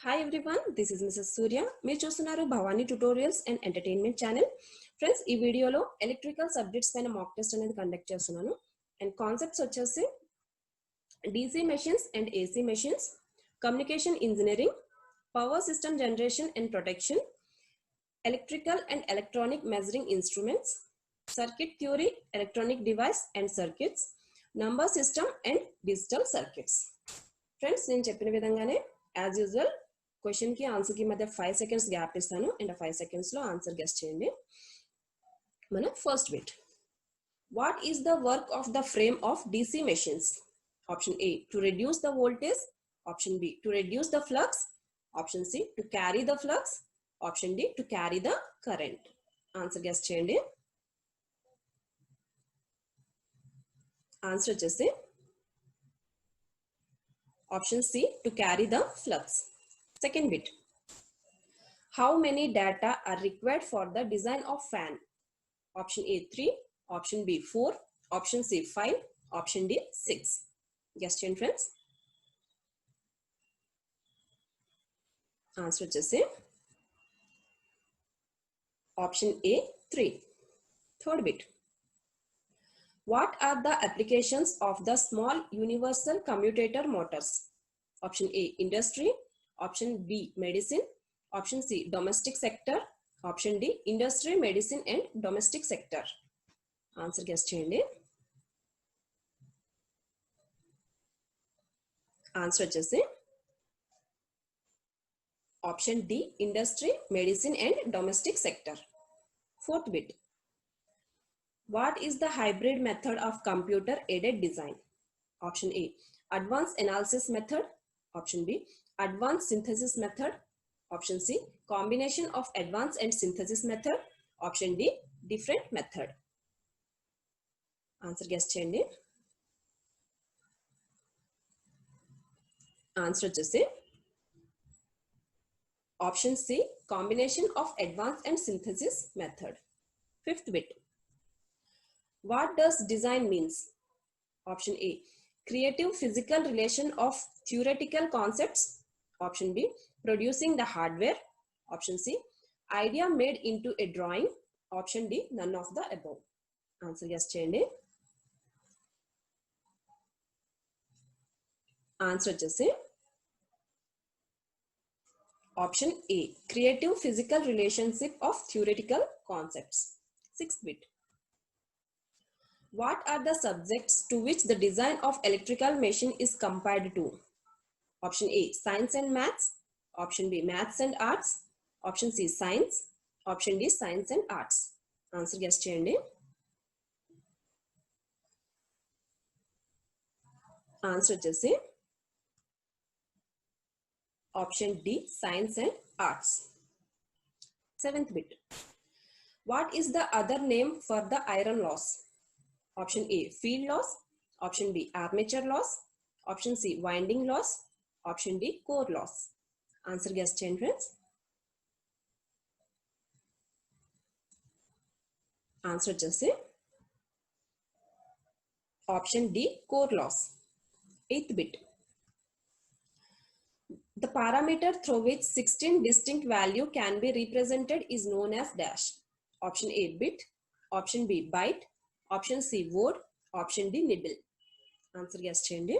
Hi everyone, this is Mrs. Surya. మీరు చూస్తున్నారు Bhavani tutorials and entertainment channel. Friends, ఈ వీడియోలో ఎలక్ట్రికల్ సబ్జెక్ట్స్ పైన మాక్ టెస్ట్ అనేది కండక్ట్ చేస్తున్నాను. అండ్ కాన్సెప్ట్స్ వచ్చేసి DC machines and AC machines, communication engineering, power system generation and protection, electrical and electronic measuring instruments, circuit theory, electronic device and circuits, number system and digital circuits. Friends, నేను చెప్పిన విధంగానే as usual question కి answer కి మధ్య 5 seconds gap ఇస్తాను and 5 seconds లో answer guess చేయండి. మన first bit, what is the work of the frame of DC machines? Option A, to reduce the voltage. Option B, to reduce the flux. Option C, to carry the flux. Option D, to carry the current. Answer guess చేయండి. Answer వచ్చేసి option C, to carry the flux. Second bit, how many data are required for the design of fan? Option A 3, option B 4, option C 5, option D 6. Guess change, friends. Answer just option A 3. Third bit, what are the applications of the small universal commutator motors? Option A industry, option B medicine, option C domestic sector, option D industry, medicine and domestic sector. Answer guess cheyandi. Answer వచ్చేసి option D industry, medicine and domestic sector. Fourth bit, what is the hybrid method of computer aided design? Option A advanced analysis method, option B advanced synthesis method, option C combination of advanced and synthesis method, option D different method. Answer guess cheyandi. Answer వచ్చేసి option C combination of advanced and synthesis method. Fifth bit, what does design means? Option A creative physical relation of theoretical concepts. Option B producing the hardware. Option C idea made into a drawing. Option D none of the above. Answer yes cheyandi. Answer వచ్చేసి option A creative physical relationship of theoretical concepts. Sixth bit, what are the subjects to which the design of electrical machine is compared to? Option A science and maths, option B maths and arts, option C science, option D science and arts. Answer guess cheyandi. Answer వచ్చేసి option D science and arts. Seventh bit, what is the other name for the iron loss? Option A field loss, option B armature loss, option C winding loss, option D core loss. Answer guess change, friends. Answer just option D core loss. Eighth bit, the parameter through which 16 distinct value can be represented is known as dash. Option A bit, option B byte, option C word, option D nibble. Answer guess cheyandi.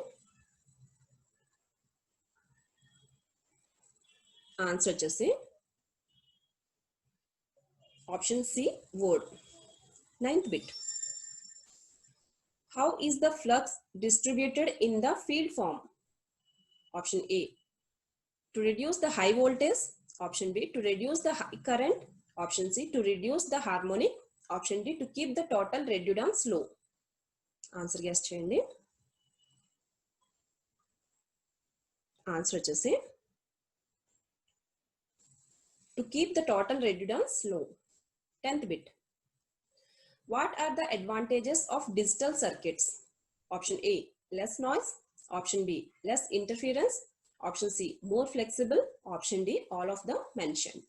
Answer వచ్చేసి option C word. Ninth bit, how is the flux distributed in the field form? Option A to reduce the high voltage, option B to reduce the high current, option C to reduce the harmonic, option D to keep the total reductance low. Answer guess cheyandi. Answer వచ్చేసి to keep the total reductance low. 10th bit, what are the advantages of digital circuits? Option A less noise, option B less interference, option C more flexible, option D all of the mentioned.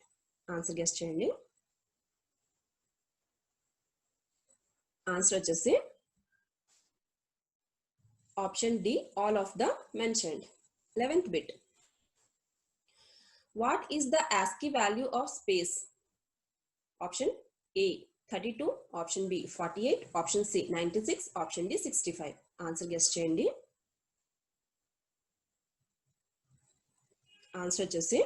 Answer guess cheyandi. Answer వచ్చేసి option D all of the mentioned. 11th bit, What is the ASCII value of space? Option A 32, option B 48, option C 96, option D 65. Answer guess చేయండి. Answer వచ్చేసి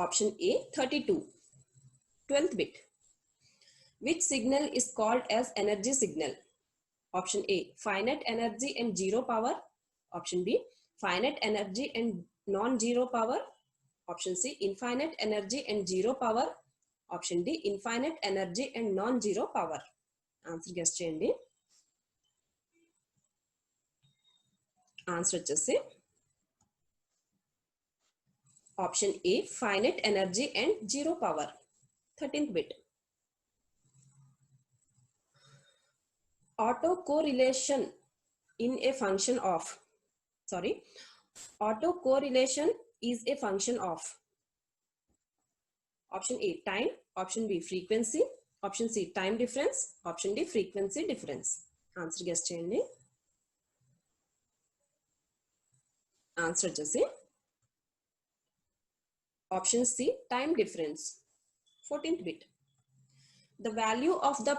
option A 32, 12th bit. Which signal is called as energy signal? Option A finite energy and zero power, option B finite energy and non-zero power, option C infinite energy and zero power, option D infinite energy and non-zero power. Answer guess చేయండి. Answer వచ్చేసి option A finite energy and zero power, 13th bit. Autocorrelation in a function of, sorry, autocorrelation is a function of option A time, option B frequency, option C time difference, option D frequency difference. Answer guess చేయండి. Answer వచ్చేసి option C time difference, 14th bit. The value of the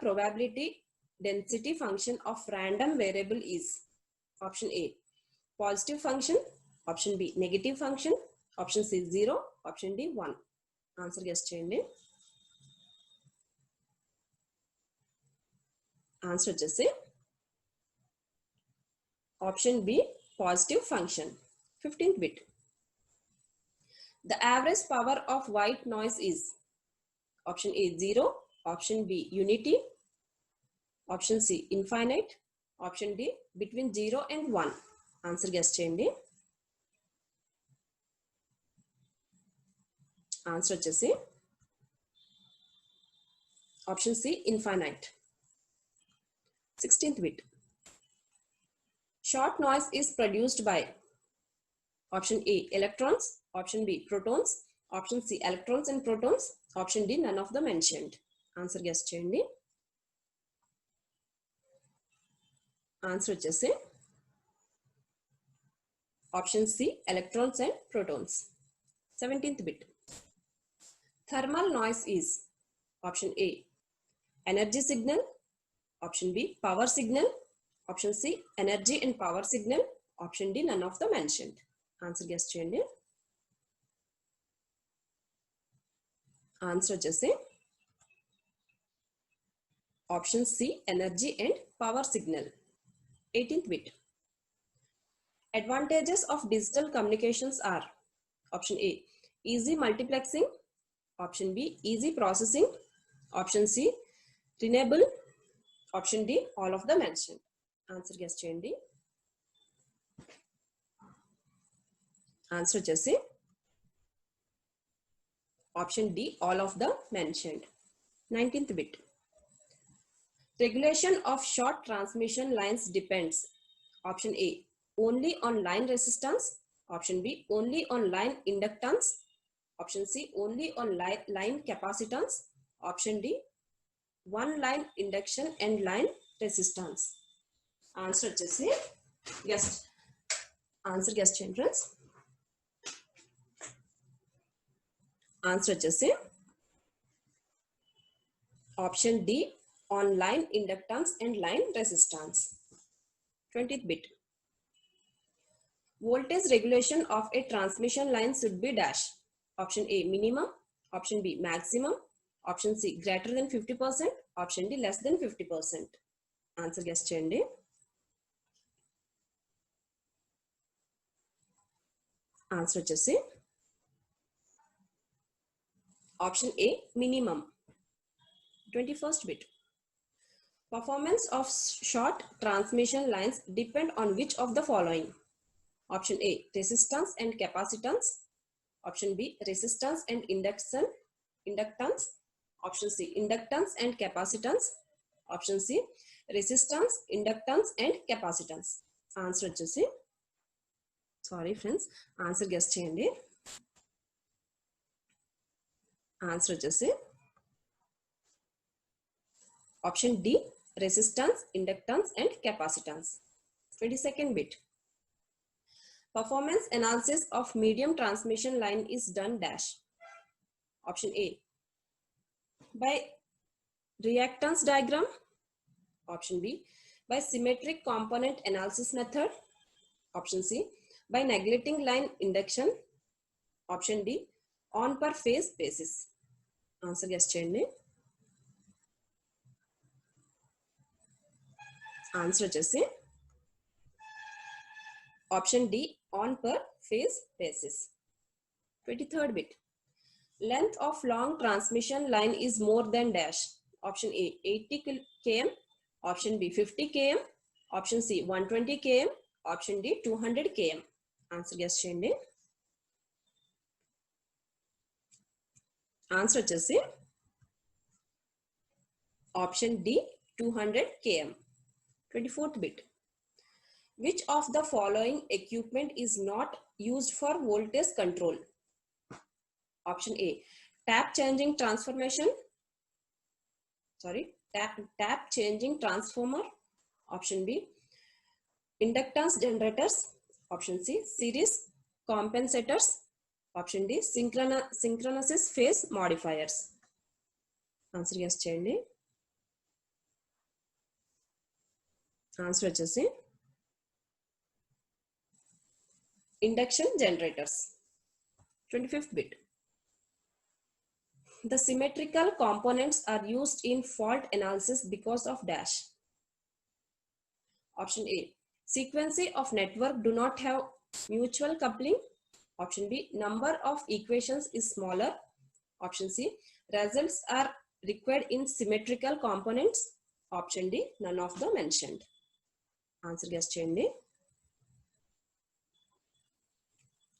probability density function of random variable is option A positive function, option B negative function, option C 0, option D 1. Answer guess చేయండి. Answer వచ్చేసి option B positive function, 15th bit. The average power of white noise is option A 0, option B unity, option C infinite, option D between 0 and 1. Answer guess చేయండి. Answer వచ్చేసి option C infinite, 16th bit. Short noise is produced by option A electrons, option B protons, option C electrons and protons, option D none of the mentioned. Answer guess చేయండి. Answer వచ్చేసి option C electrons and protons, 17th bit. Thermal noise is option A energy signal, option B power signal, option C energy and power signal, option D none of the mentioned. Answer guess చేయండి. Answer వచ్చేసి option C energy and power signal, 18th bit. Advantages of digital communications are option A easy multiplexing, option B easy processing, option C renewable, option D all of the mentioned. Answer guess చేయండి. Answer వచ్చేసి option D all of the mentioned, 19th bit. Regulation of short transmission lines depends option A only on line resistance, option B only on line inductance, option C only on line capacitance, option D one line induction and line resistance. Answer వచ్చేసి answer guess చేయండి friends. Answer వచ్చేసి option D on line inductance and line resistance, 20th bit. Voltage regulation of a transmission line should be dash. Option A minimum, option B maximum, option C greater than 50%, option D less than 50%. Answer guess చేయండి. Answer వచ్చేసి option A minimum, 21st bit. Performance of short transmission lines depend on which of the following? Option A resistance and capacitance, option B resistance and inductance, option C inductance and capacitance, option C resistance, inductance and capacitance. Answer వచ్చేసి sorry friends, answer guess చేయండి. Answer వచ్చేసి option D resistance, inductance and capacitance, 22nd bit. Performance analysis of medium transmission line is done dash. Option A, by reactance diagram. Option B, by symmetric component analysis method. Option C, by neglecting line induction. Option D, on per phase basis. Answer guess cheyandi. Answer వచ్చేసి option D, on per phase basis. 23rd bit. Length of long transmission line is more than dash. Option A, 80 km. Option B, 50 km. Option C, 120 km. Option D, 200 km. Answer guess cheyandi. Answer వచ్చేసి option D, 200 km. 24th bit. Which of the following equipment is not used for voltage control? Option A, tap changing transformation. Tap changing transformer. Option B, inductance generators. Option C, series compensators. Option D, synchronous phase modifiers. Answer guess cheyandi. Answer వచ్చేసి induction generators. 25th bit. The symmetrical components are used in fault analysis because of dash. Option A, frequency of network do not have mutual coupling. Option B, number of equations is smaller. Option C, results are required in symmetrical components. Option D, none of the mentioned. Answer guess cheyandi.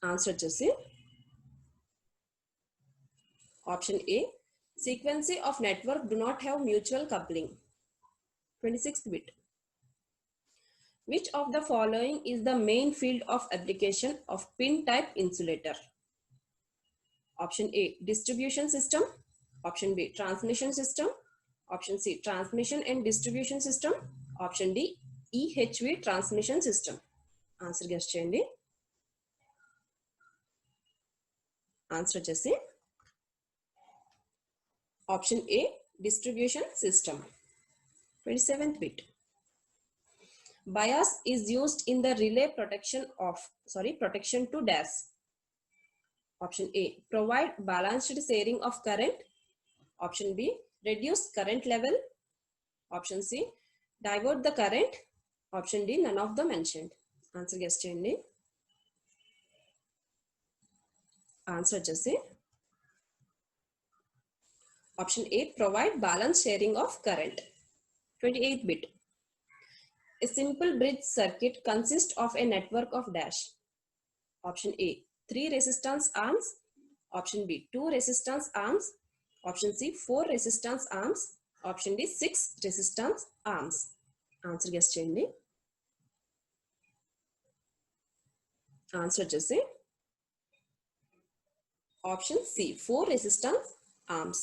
Answer వచ్చేసి option A, frequency of network do not have mutual coupling. 26th bit. Which of the following is the main field of application of pin type insulator? Option A, distribution system. Option B, transmission system. Option C, transmission and distribution system. Option D, EHV transmission system. Answer guess cheyandi. Answer వచ్చేసి option A, distribution system. 27th bit. Bias is used in the relay protection to dash. Option A, provide balanced sharing of current. Option B, reduce current level. Option C, divert the current. Option D, none of the mentioned. Answer guess cheyandi. Answer వచ్చేసి option A, provide balanced sharing of current. 28th bit. A simple bridge circuit consists of a network of dash. Option A, 3 resistance arms. Option B, 2 resistance arms. Option C, 4 resistance arms. Option D, 6 resistance arms. Answer guess cheyandi. Answer వచ్చేసి option C, 4 resistance arms.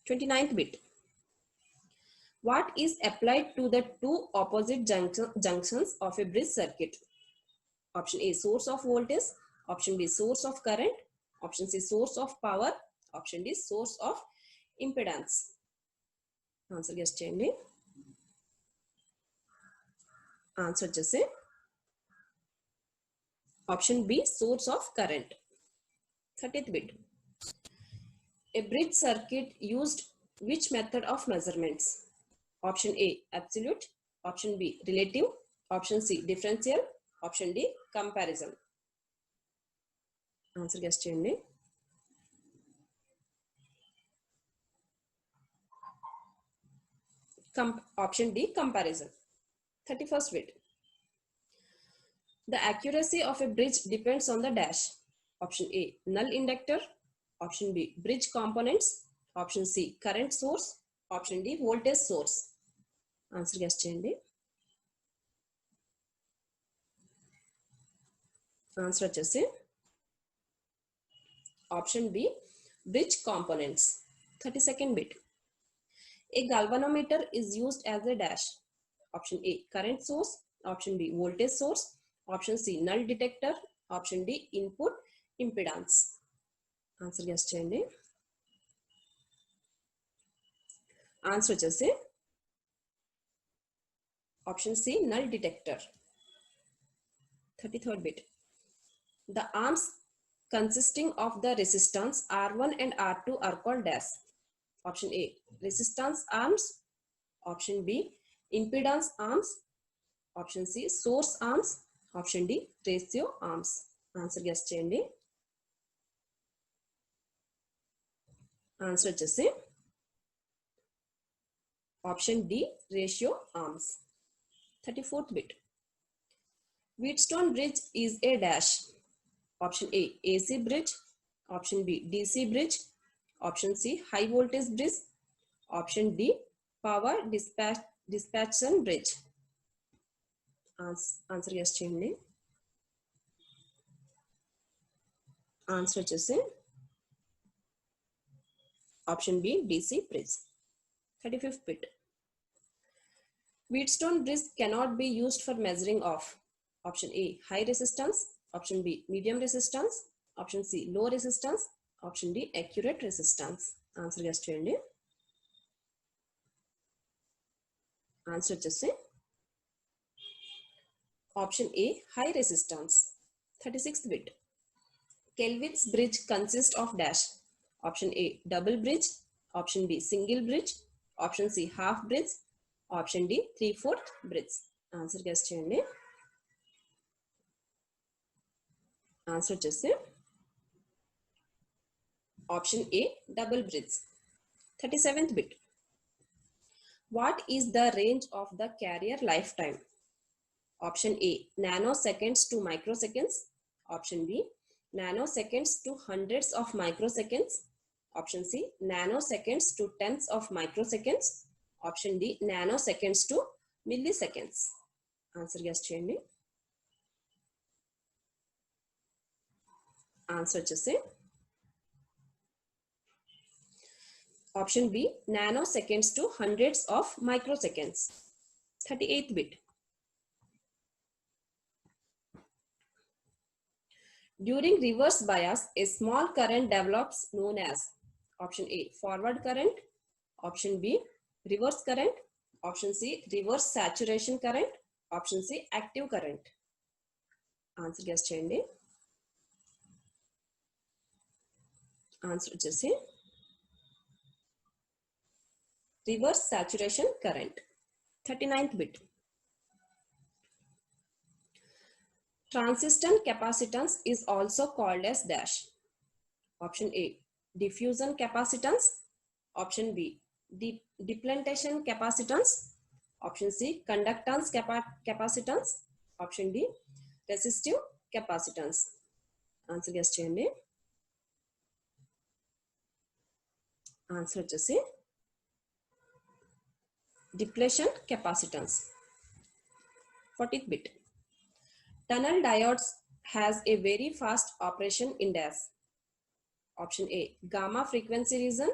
29th bit. What is applied to the two opposite junctions of a bridge circuit? Option A, source of voltage. Option B, source of current. Option C, source of power. Option D, source of impedance. Answer guess cheyandi. Answer వచ్చేసి option B, source of current. 30th bit. A bridge circuit used which method of measurements? Option A, absolute. Option B, relative. Option C, differential. Option D, comparison. Answer guess cheyandi. Option D, comparison. 31st bit. The accuracy of a bridge depends on the dash. Option A, null inductor. Option B, bridge components. Option C, current source. Option D, voltage source. Answer guess cheyandi. Answer వచ్చేసి option B, bridge components. 32nd bit. A galvanometer is used as a dash. Option A, current source. option B voltage source, option C null detector, option D input impedance. Answer guess చేయండి. Answer వచ్చేసి option C null detector. 33rd bit. The arms consisting of the resistance R1 and R2 are called dash. Option A resistance arms, option B impedance arms, option C source arms, option D ratio arms. Answer guess చేయండి. Answer వచ్చేసి option D ratio arms. 34th bit. Wheatstone bridge is a dash. Option A AC bridge, option B DC bridge, option C high voltage bridge, option D power dispatchation bridge. Answer guess చేయండి. Answer వచ్చేసి option B DC bridge. 35th bit. Wheatstone bridge cannot be used for measuring of option A high resistance, option B medium resistance, option C low resistance, option D accurate resistance. Answer guess చేయండి. Answer వచ్చేసి option A high resistance. 36th bit. Kelvin's bridge consists of dash. Option A double bridge, option B single bridge, option C half bridge, option D 3/4 bridge. Answer guess చేయండి. Answer వచ్చేసి option A double bridge. 37th bit. What is the range of the carrier lifetime? Option A nanoseconds to microseconds, option B nanoseconds to hundreds of microseconds, option C nanoseconds to tens of microseconds, option D nanoseconds to milliseconds. Answer guess చేయండి. Answer వచ్చేసి option B nanoseconds to hundreds of microseconds. 38th bit. During reverse bias, a small current develops known as option A forward current, option B reverse current, option C reverse saturation current, option C active current. Answer guess చేయండి. Answer వచ్చేసి reverse saturation current. 39th bit. Transistor capacitance is also called as dash. Option A diffusion capacitance, option B depletion capacitance, option C conductance capacitance, option D resistive capacitance. Answer guess చేయండి. Answer వచ్చేసి depletion capacitance. 40th bit. Tunnel diodes has a very fast operation in dash. Option A gamma frequency region,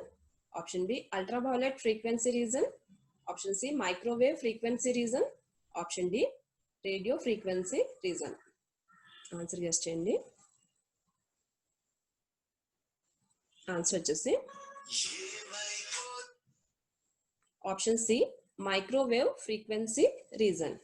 option B ultraviolet frequency region, option C microwave frequency region, option D radio frequency region. Answer guess చేయండి. Answer వచ్చేసి option C microwave frequency reason.